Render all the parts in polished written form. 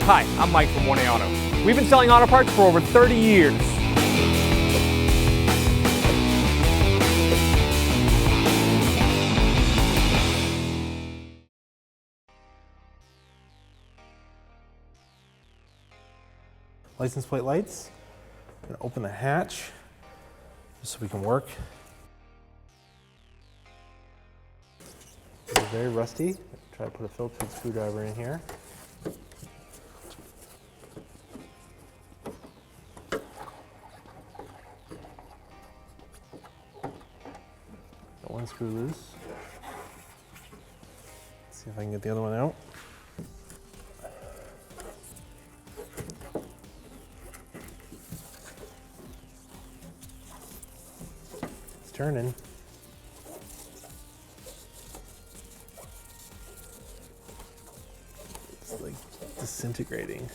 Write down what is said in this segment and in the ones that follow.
Hi, I'm Mike from 1A Auto. We've been selling auto parts for over 30 years. License plate lights. I'm gonna open the hatch just so we can work. They're very rusty. Try to put a Phillips screwdriver in here. Got one screw loose. Let's see if I can get the other one out. It's turning. It's like disintegrating.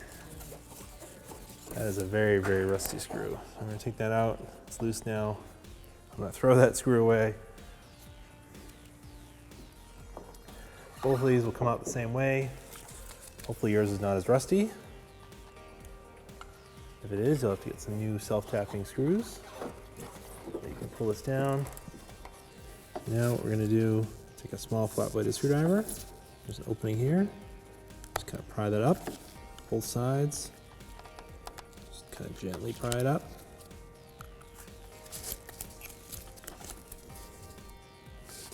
That is a very, very rusty screw. So I'm gonna take that out. It's loose now. I'm gonna throw that screw away. Both of these will come out the same way. Hopefully yours is not as rusty. If it is, you'll have to get some new self-tapping screws. You can pull this down. Now what we're gonna do, take a small flat-bladed screwdriver. There's an opening here. Just kind of pry that up, both sides. Just kind of gently pry it up.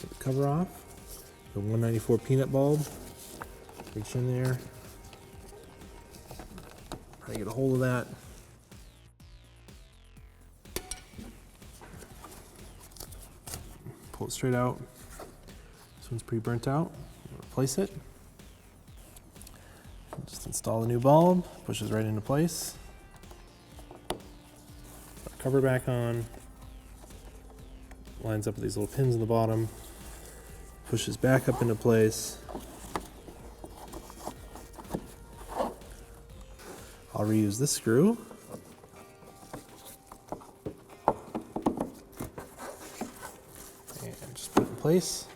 Get the cover off. The 194 peanut bulb. Reach in there. Try to get a hold of that. Pull it straight out. This one's pretty burnt out. Replace it. Just install the new bulb. Pushes right into place. Put the cover back on. Lines up with these little pins in the bottom. Pushes back up into place. I'll reuse this screw. And just put it in place.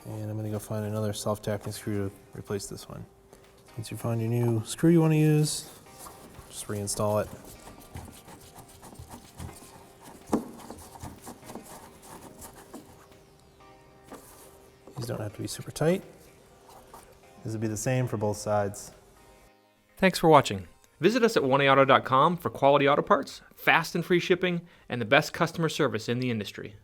And I'm gonna go find another self-tapping screw to replace this one. Once you find your new screw you wanna use, just reinstall it. These don't have to be super tight. This will be the same for both sides. Thanks for watching. Visit us at 1AAuto.com for quality auto parts, fast and free shipping, and the best customer service in the industry.